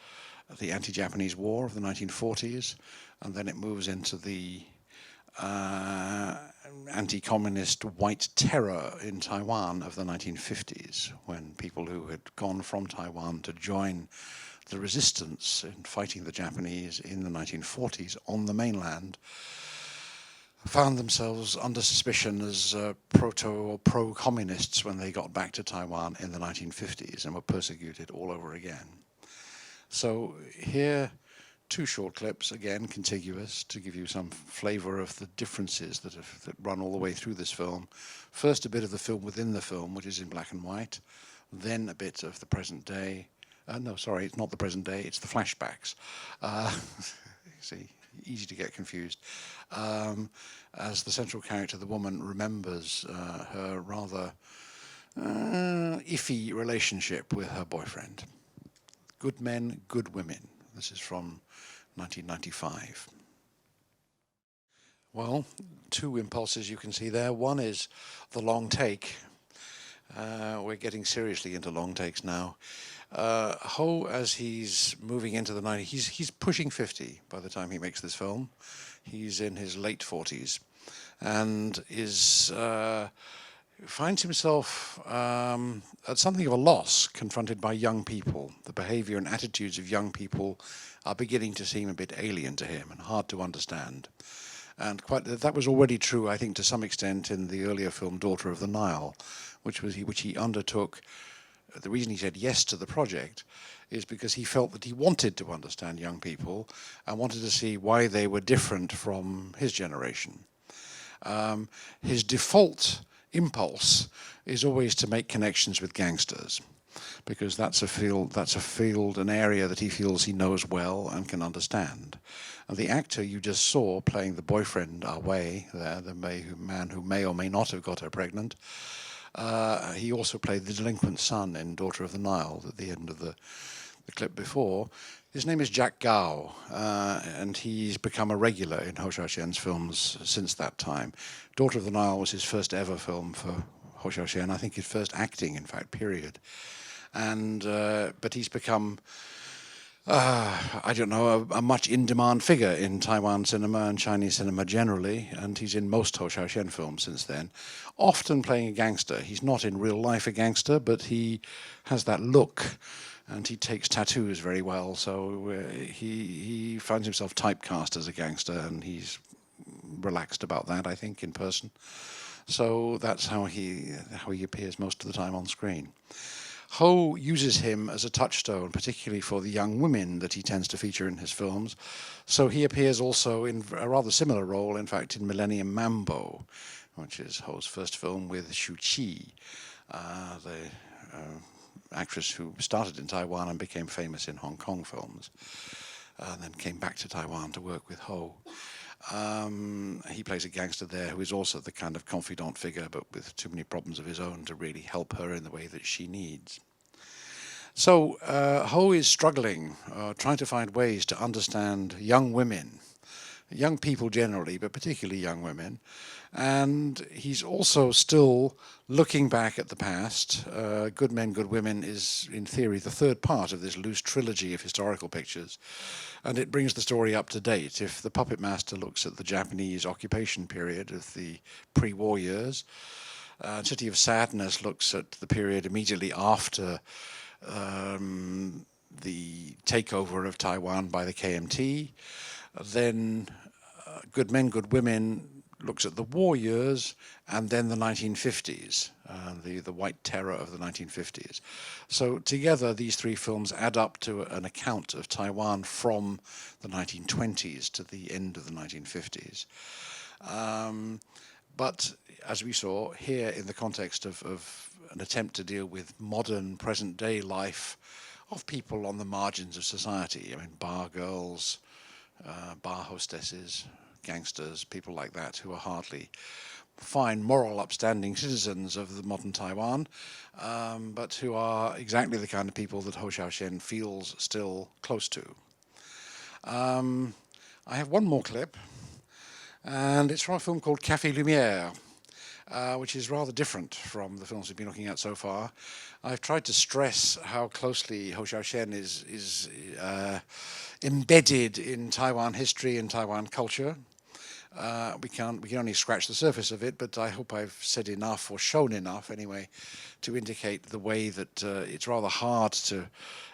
the anti-Japanese war of the 1940s, and then it moves into the anti-communist white terror in Taiwan of the 1950s, when people who had gone from Taiwan to join the resistance in fighting the Japanese in the 1940s on the mainland found themselves under suspicion as proto or pro-communists when they got back to Taiwan in the 1950s and were persecuted all over again. So here, 2 short clips, again contiguous, to give you some flavor of the differences that run all the way through this film. First, a bit of the film within the film, which is in black and white, then a bit of the present day. No, sorry, it's not the present day, it's the flashbacks. See, easy to get confused. As the central character, the woman, remembers her rather iffy relationship with her boyfriend. Good men, good women. This is from 1995. Well, 2 impulses you can see there. One is the long take. We're getting seriously into long takes now. Hou, as he's moving into the 90s, he's pushing 50 by the time he makes this film. He's in his late 40s and finds himself at something of a loss, confronted by young people. The behavior and attitudes of young people are beginning to seem a bit alien to him and hard to understand. And that was already true, I think, to some extent in the earlier film Daughter of the Nile, which he undertook. The reason he said yes to the project is because he felt that he wanted to understand young people and wanted to see why they were different from his generation. His default impulse is always to make connections with gangsters, because that's a field, an area that he feels he knows well and can understand. And the actor you just saw playing the boyfriend, Ah Wei, there, the man who may or may not have got her pregnant, he also played the delinquent son in Daughter of the Nile at the end of the clip before. His name is Jack Gao, and he's become a regular in Hou Hsiao-Hsien's films since that time. Daughter of the Nile was his first ever film for Hou Hsiao-Hsien, I think his first acting, in fact, period. And but he's become, I don't know, a much in-demand figure in Taiwan cinema and Chinese cinema generally, and he's in most Hou Hsiao-Hsien films since then, often playing a gangster. He's not in real life a gangster, but he has that look, and he takes tattoos very well, so he finds himself typecast as a gangster, and he's relaxed about that, I think, in person. So that's how he appears most of the time on screen. Hou uses him as a touchstone, particularly for the young women that he tends to feature in his films. So he appears also in a rather similar role, in fact, in Millennium Mambo, which is Hou's first film with Shu Qi, the actress who started in Taiwan and became famous in Hong Kong films, and then came back to Taiwan to work with Hou. He plays a gangster there who is also the kind of confidant figure, but with too many problems of his own to really help her in the way that she needs. So Hou is struggling, trying to find ways to understand young women young people generally, but particularly young women. And he's also still looking back at the past. Good Men, Good Women is, in theory, the third part of this loose trilogy of historical pictures. And it brings the story up to date. If the Puppet Master looks at the Japanese occupation period of the pre-war years, City of Sadness looks at the period immediately after the takeover of Taiwan by the KMT. Then Good Men, Good Women looks at the war years, and then the 1950s, the White Terror of the 1950s. So together, these three films add up to an account of Taiwan from the 1920s to the end of the 1950s. But as we saw here, in the context of an attempt to deal with modern, present-day life of people on the margins of society, I mean, bar girls, bar hostesses, gangsters, people like that, who are hardly fine, moral, upstanding citizens of the modern Taiwan, but who are exactly the kind of people that Hou Hsiao-Hsien feels still close to. I have one more clip, and it's from a film called Café Lumière, which is rather different from the films we've been looking at so far. I've tried to stress how closely Hou Hsiao-Hsien is embedded in Taiwan history and Taiwan culture. We can only scratch the surface of it, but I hope I've said enough, or shown enough anyway, to indicate the way that it's rather hard to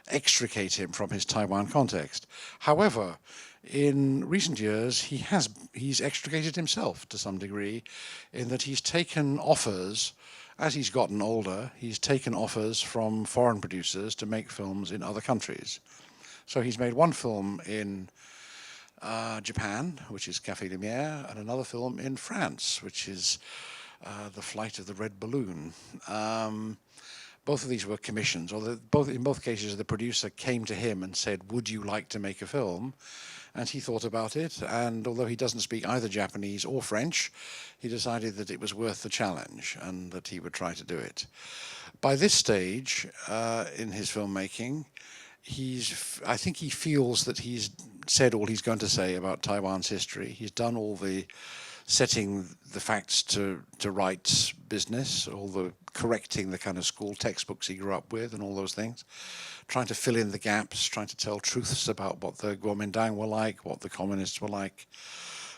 extricate him from his Taiwan context. However, in recent years, he's extricated himself to some degree, in that he's taken offers, as he's gotten older, he's taken offers from foreign producers to make films in other countries. So he's made one film in Japan, which is Café Lumière, and another film in France, which is The Flight of the Red Balloon. Both of these were commissions, or in both cases the producer came to him and said, would you like to make a film? And he thought about it, and although he doesn't speak either Japanese or French, he decided that it was worth the challenge and that he would try to do it. By this stage in his filmmaking, I think he feels that he's said all he's going to say about Taiwan's history. He's done all the setting the facts to rights business, all the correcting the kind of school textbooks he grew up with and all those things, trying to fill in the gaps, trying to tell truths about what the Kuomintang were like, what the communists were like,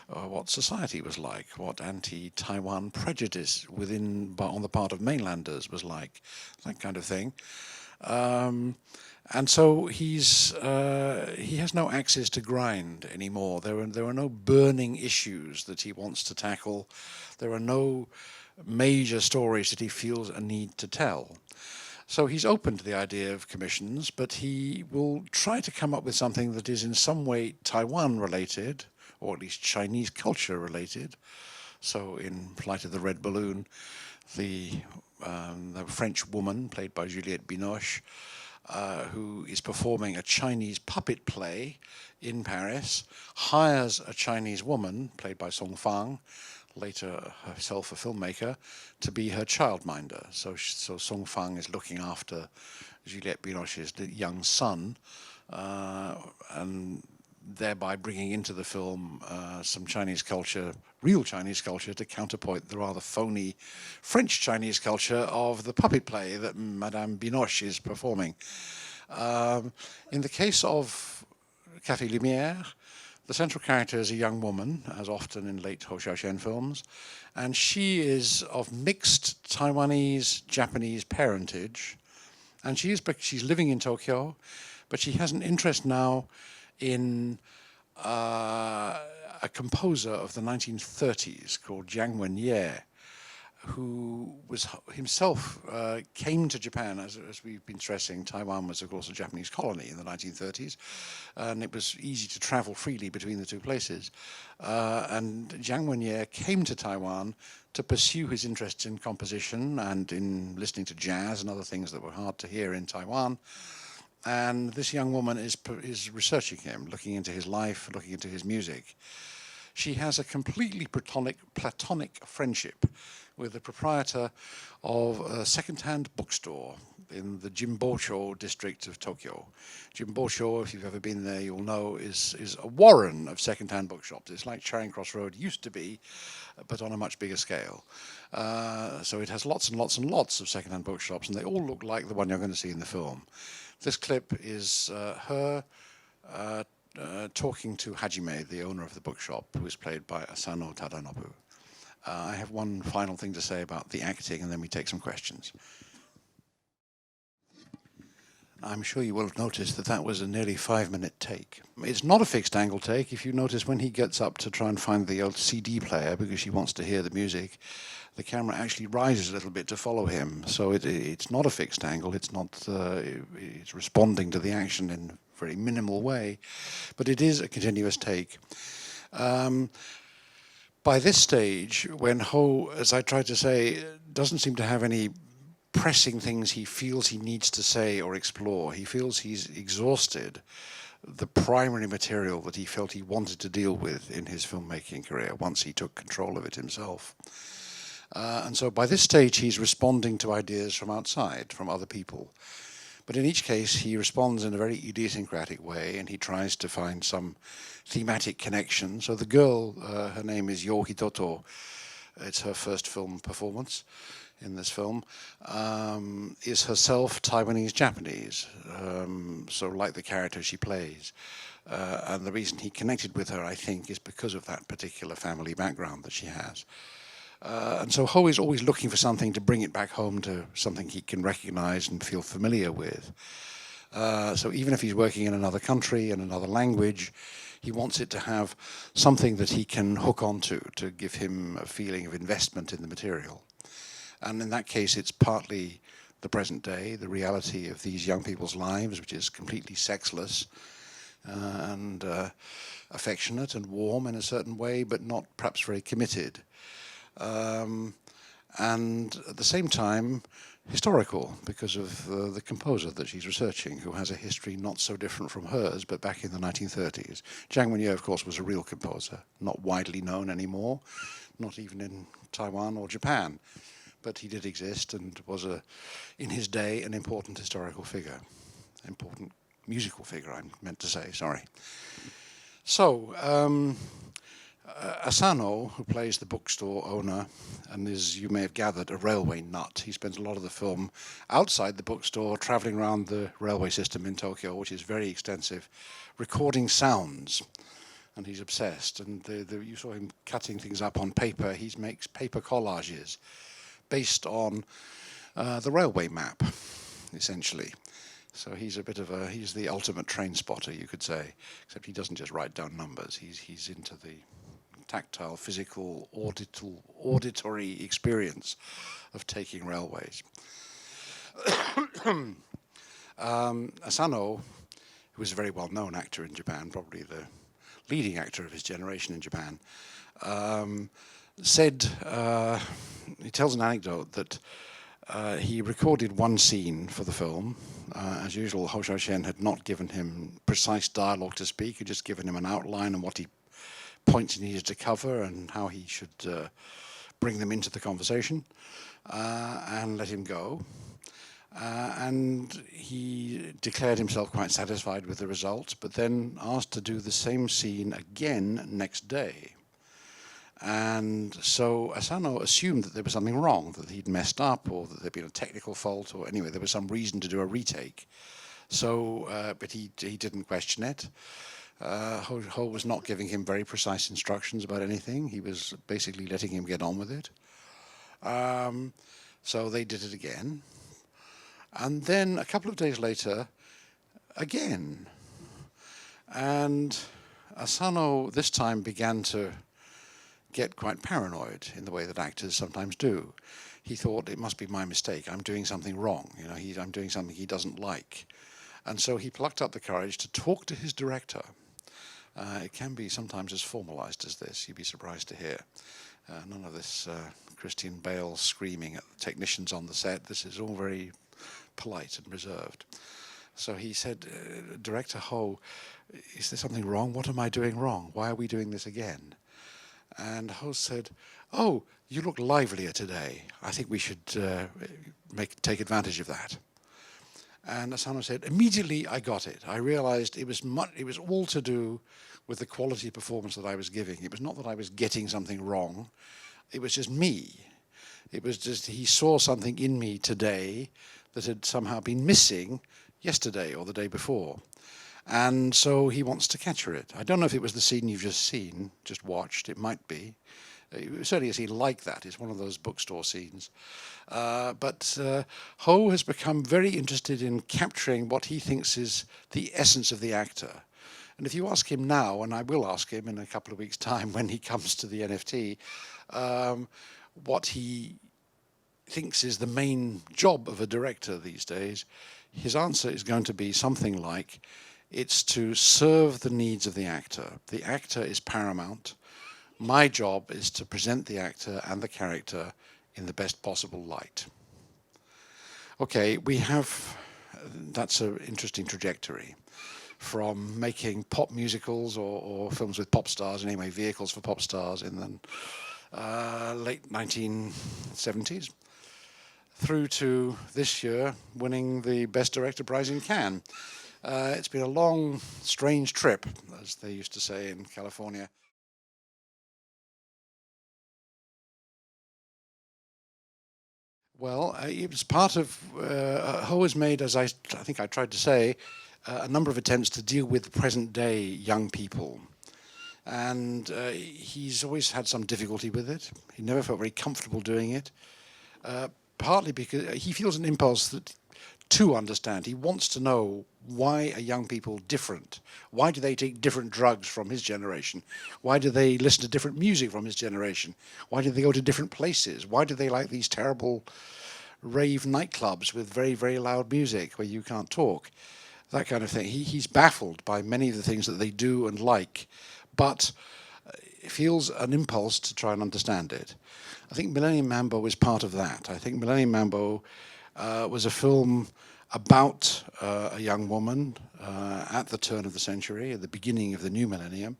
what society was like, what anti-Taiwan prejudice on the part of mainlanders was like, that kind of thing. And so he has no axes to grind anymore. There are no burning issues that he wants to tackle. There are no major stories that he feels a need to tell. So he's open to the idea of commissions, but he will try to come up with something that is in some way Taiwan related, or at least Chinese culture related. So in Flight of the Red Balloon, the French woman, played by Juliette Binoche, who is performing a Chinese puppet play in Paris, hires a Chinese woman, played by Song Fang, later herself a filmmaker, to be her childminder. So Song Fang is looking after Juliette Binoche's young son, and thereby bringing into the film some Chinese culture, real Chinese culture, to counterpoint the rather phony French Chinese culture of the puppet play that Madame Binoche is performing. In the case of Café Lumière, the central character is a young woman, as often in late Hou Hsiao-Hsien films, and she is of mixed Taiwanese-Japanese parentage, and she's living in Tokyo, but she has an interest now in a composer of the 1930s called Jiang Wenye, who was himself came to Japan, as we've been stressing. Taiwan was, of course, a Japanese colony in the 1930s, and it was easy to travel freely between the two places. And Jiang Wenye came to Taiwan to pursue his interests in composition and in listening to jazz and other things that were hard to hear in Taiwan. And this young woman is researching him, looking into his life, looking into his music. She has a completely platonic friendship with the proprietor of a second-hand bookstore in the Jimbocho district of Tokyo. Jimbocho, if you've ever been there, you'll know, is a warren of second-hand bookshops. It's like Charing Cross Road used to be, but on a much bigger scale. So it has lots and lots and lots of second-hand bookshops, and they all look like the one you're going to see in the film. This clip is her talking to Hajime, the owner of the bookshop, who is played by Asano Tadanobu. I have one final thing to say about the acting, and then we take some questions. I'm sure you will have noticed that that was a nearly 5-minute take. It's not a fixed angle take. If you notice, when he gets up to try and find the old CD player because she wants to hear the music, the camera actually rises a little bit to follow him. So it's not a fixed angle. It's not. It's responding to the action in a very minimal way, but it is a continuous take. By this stage, when Hou, as I tried to say, doesn't seem to have any pressing things he feels he needs to say or explore. He feels he's exhausted the primary material that he felt he wanted to deal with in his filmmaking career once he took control of it himself. And so by this stage, he's responding to ideas from outside, from other people. But in each case, he responds in a very idiosyncratic way, and he tries to find some thematic connection. So the girl, her name is Yo Hitoto. It's her first film performance in this film, is herself Taiwanese Japanese, so like the character she plays. And the reason he connected with her, I think, is because of that particular family background that she has. And so Hou is always looking for something to bring it back home to something he can recognize and feel familiar with. So even if he's working in another country and another language, he wants it to have something that he can hook onto to give him a feeling of investment in the material. And in that case, it's partly the present day, the reality of these young people's lives, which is completely sexless and affectionate and warm in a certain way, but not perhaps very committed. And at the same time, historical, because of the composer that she's researching, who has a history not so different from hers, but back in the 1930s. Zhang Wenye, of course, was a real composer, not widely known anymore, not even in Taiwan or Japan. But he did exist and was, in his day, an important historical figure, important musical figure, I meant to say, sorry. So, Asano, who plays the bookstore owner, and is, you may have gathered, a railway nut. He spends a lot of the film outside the bookstore, traveling around the railway system in Tokyo, which is very extensive, recording sounds. And he's obsessed. And you saw him cutting things up on paper. He makes paper collages based on the railway map, essentially. So he's a bit of he's the ultimate train spotter, you could say, except he doesn't just write down numbers. He's into the tactile, physical, auditory experience of taking railways. Asano, who is a very well-known actor in Japan, probably the leading actor of his generation in Japan, said, he tells an anecdote that he recorded one scene for the film. As usual, Hou Hsiao-Hsien had not given him precise dialogue to speak, he'd just given him an outline and what points he needed to cover and how he should bring them into the conversation, and let him go. And he declared himself quite satisfied with the result, but then asked to do the same scene again next day. And so Asano assumed that there was something wrong, that he'd messed up, or that there'd been a technical fault, or anyway, there was some reason to do a retake. So, but he didn't question it. Hou was not giving him very precise instructions about anything. He was basically letting him get on with it. So they did it again. And then a couple of days later, again. And Asano this time began to get quite paranoid in the way that actors sometimes do. He thought, it must be my mistake. I'm doing something wrong. You know, I'm doing something he doesn't like. And so he plucked up the courage to talk to his director. It can be sometimes as formalized as this, you'd be surprised to hear. None of this Christian Bale screaming at the technicians on the set. This is all very polite and reserved. So he said, Director Hou, is there something wrong? What am I doing wrong? Why are we doing this again? And Hou said, oh, you look livelier today. I think we should take advantage of that. And as Hannah said, immediately I got it. I realized it was all to do with the quality of performance that I was giving. It was not that I was getting something wrong. It was just me. It was just he saw something in me today that had somehow been missing yesterday or the day before. And so he wants to capture it. I don't know if it was the scene you've just seen, just watched. It might be. Certainly a scene like that. It's one of those bookstore scenes. But Hou has become very interested in capturing what he thinks is the essence of the actor. And if you ask him now, and I will ask him in a couple of weeks' time when he comes to the NFT, what he thinks is the main job of a director these days, his answer is going to be something like, it's to serve the needs of the actor. The actor is paramount. My job is to present the actor and the character in the best possible light. Okay, that's an interesting trajectory from making pop musicals or films with pop stars, anyway, vehicles for pop stars in the late 1970s, through to this year winning the Best Director prize in Cannes. It's been a long, strange trip, as they used to say in California. Well, it was part of, Ho has made, as I think I tried to say, a number of attempts to deal with present day young people. And he's always had some difficulty with it. He never felt very comfortable doing it, partly because he feels an impulse to understand. He wants to know, why are young people different? Why do they take different drugs from his generation? Why do they listen to different music from his generation? Why do they go to different places? Why do they like these terrible rave nightclubs with very, very loud music where you can't talk? That kind of thing. He's baffled by many of the things that they do and like, but feels an impulse to try and understand it. I think Millennium Mambo was part of that. I think Millennium Mambo was a film about a young woman at the turn of the century, at the beginning of the new millennium,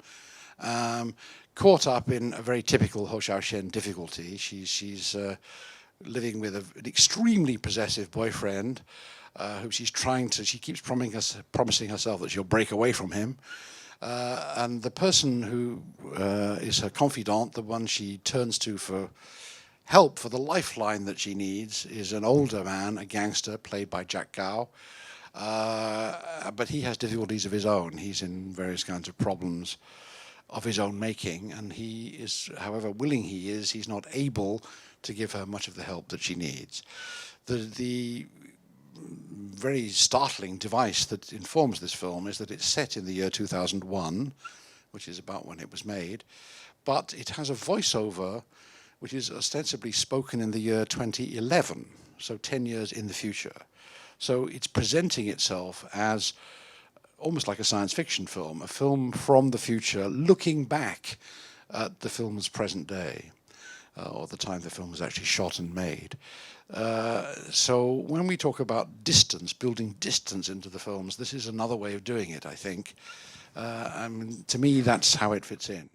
caught up in a very typical Hou Hsiao-Hsien difficulty. She's living with an extremely possessive boyfriend who she keeps promising herself that she'll break away from him. And the person who is her confidant, the one she turns to for help, for the lifeline that she needs, is an older man, a gangster, played by Jack Gao. But he has difficulties of his own. He's in various kinds of problems of his own making, and he is, however willing he is, he's not able to give her much of the help that she needs. The very startling device that informs this film is that it's set in the year 2001, which is about when it was made, but it has a voiceover which is ostensibly spoken in the year 2011, so 10 years in the future. So it's presenting itself as almost like a science fiction film, a film from the future looking back at the film's present day, or the time the film was actually shot and made. So when we talk about distance, building distance into the films, this is another way of doing it, I think. To me, that's how it fits in.